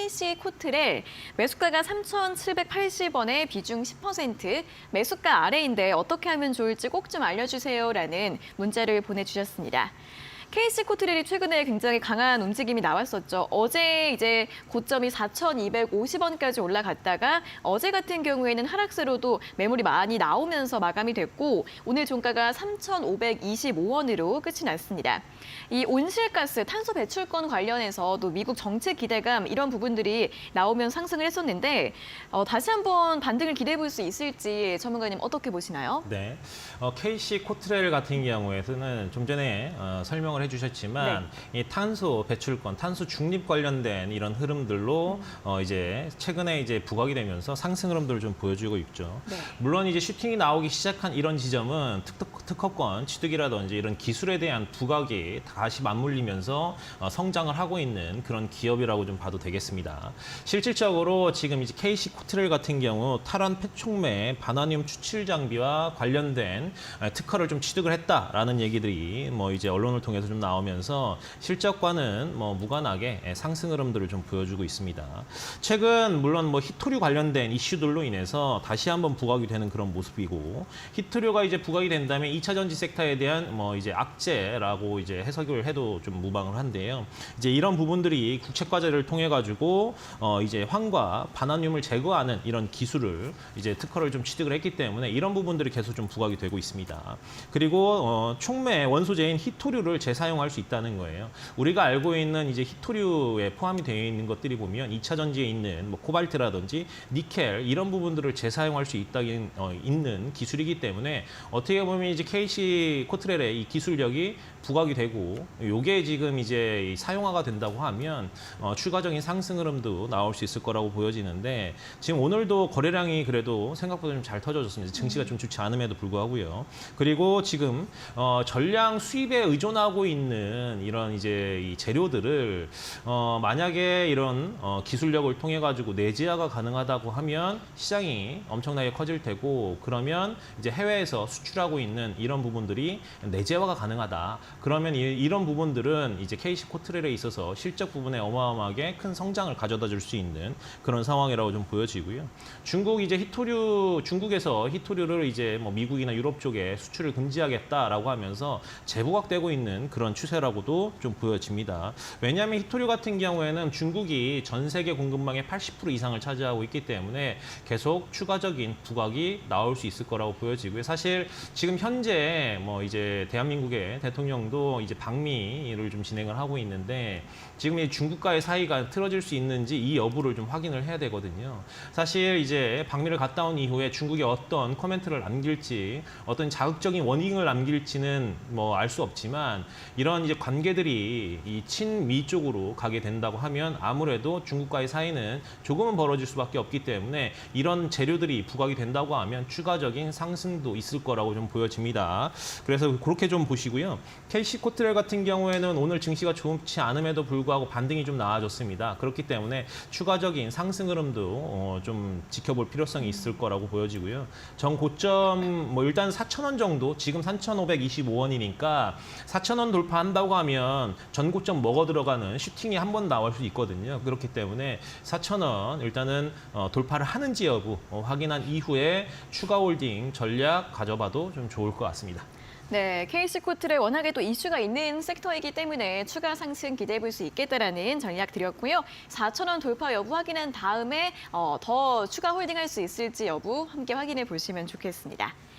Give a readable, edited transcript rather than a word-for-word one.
KC 코트렐 매수가가 3,780원에 비중 10%, 매수가 아래인데 어떻게 하면 좋을지 꼭 좀 알려주세요라는 문자를 보내주셨습니다. KC 코트렐이 최근에 굉장히 강한 움직임이 나왔었죠. 어제 이제 고점이 4,250원까지 올라갔다가 어제 같은 경우에는 하락세로도 매물이 많이 나오면서 마감이 됐고 오늘 종가가 3,525원으로 끝이 났습니다. 이 온실가스 탄소 배출권 관련해서도 미국 정책 기대감 이런 부분들이 나오면 상승을 했었는데 다시 한번 반등을 기대해 볼 수 있을지 전문가님 어떻게 보시나요? 네, KC 코트렐 같은 경우에는 좀 전에 설명을 해주셨지만 이 탄소 배출권, 탄소 중립 관련된 이런 흐름들로 이제 최근에 이제 부각이 되면서 상승 흐름들을 좀 보여주고 있죠. 네. 물론 이제 슈팅이 나오기 시작한 이런 지점은 특허권 취득이라든지 이런 기술에 대한 부각이 다시 맞물리면서 성장을 하고 있는 그런 기업이라고 좀 봐도 되겠습니다. 실질적으로 지금 이제 KC 코트렐 같은 경우 탈환 폐촉매 바나늄 추출 장비와 관련된 특허를 좀 취득을 했다라는 얘기들이 뭐 이제 언론을 통해서 좀 나오면서 실적과는 뭐 무관하게 상승 흐름들을 좀 보여주고 있습니다. 최근 물론 뭐 히토류 관련된 이슈들로 인해서 다시 한번 부각이 되는 그런 모습이고 히토류가 이제 부각이 된다면 2차 전지 섹터에 대한 뭐 이제 악재라고 이제 해석을 해도 좀 무방을 한데요. 이제 이런 부분들이 국책과제를 통해 가지고 이제 황과 바나늄을 제거하는 이런 기술을 이제 특허를 좀 취득을 했기 때문에 이런 부분들이 계속 좀 부각이 되고 있습니다. 그리고 촉매 원소재인 히토류를 재사용할 수 있다는 거예요. 우리가 알고 있는 이제 히토류에 포함이 되어 있는 것들이 보면 2차 전지에 있는 뭐 코발트라든지 니켈 이런 부분들을 재사용할 수 있는 기술이기 때문에 어떻게 보면 이제 KC 코트렐의 이 기술력이 부각이 되고 요게 지금 이제 사용화가 된다고 하면 추가적인 상승 흐름도 나올 수 있을 거라고 보여지는데 지금 오늘도 거래량이 그래도 생각보다 좀 잘 터져졌습니다. 증시가 좀 좋지 않음에도 불구하고요. 그리고 지금 전량 수입에 의존하고 있는 이런 이제 이 재료들을 만약에 이런 기술력을 통해 가지고 내재화가 가능하다고 하면 시장이 엄청나게 커질 테고 그러면 이제 해외에서 수출하고 있는 이런 부분들이 내재화가 가능하다. 그러면 이런 부분들은 이제 KC 코트렐에 있어서 실적 부분에 어마어마하게 큰 성장을 가져다 줄 수 있는 그런 상황이라고 좀 보여지고요. 중국에서 히토류를 이제 뭐 미국이나 유럽 쪽에 수출을 금지하겠다라고 하면서 재부각되고 있는 그런 추세라고도 좀 보여집니다. 왜냐하면 히토류 같은 경우에는 중국이 전 세계 공급망의 80% 이상을 차지하고 있기 때문에 계속 추가적인 부각이 나올 수 있을 거라고 보여지고요. 사실 지금 현재 뭐 이제 대한민국의 대통령도 이제 방미를 좀 진행을 하고 있는데 지금 이 중국과의 사이가 틀어질 수 있는지 이 여부를 좀 확인을 해야 되거든요. 사실 이제 방미를 갔다 온 이후에 중국이 어떤 코멘트를 남길지 어떤 자극적인 워닝을 남길지는 뭐 알 수 없지만 이런 이제 관계들이 이 친미 쪽으로 가게 된다고 하면 아무래도 중국과의 사이는 조금은 벌어질 수밖에 없기 때문에 이런 재료들이 부각이 된다고 하면 추가적인 상승도 있을 거라고 좀 보여집니다. 그래서 그렇게 좀 보시고요. KC 코트렐 같은 경우에는 오늘 증시가 좋지 않음에도 불구하고 반등이 좀 나아졌습니다. 그렇기 때문에 추가적인 상승 흐름도 좀 지켜볼 필요성이 있을 거라고 보여지고요. 전 고점 뭐 일단 4,000원 정도 지금 3,525원이니까 4,000원 돌파한다고 하면 전 고점 먹어 들어가는 슈팅이 한 번 나올 수 있거든요. 그렇기 때문에 4,000원 일단은 돌파를 하는지 여부 확인한 이후에 추가 홀딩 전략 가져봐도 좀 좋을 것 같습니다. 네, KC 코트렐 워낙에 또 이슈가 있는 섹터이기 때문에 추가 상승 기대해 볼 수 있겠다라는 전략 드렸고요. 4,000원 돌파 여부 확인한 다음에 더 추가 홀딩할 수 있을지 여부 함께 확인해 보시면 좋겠습니다.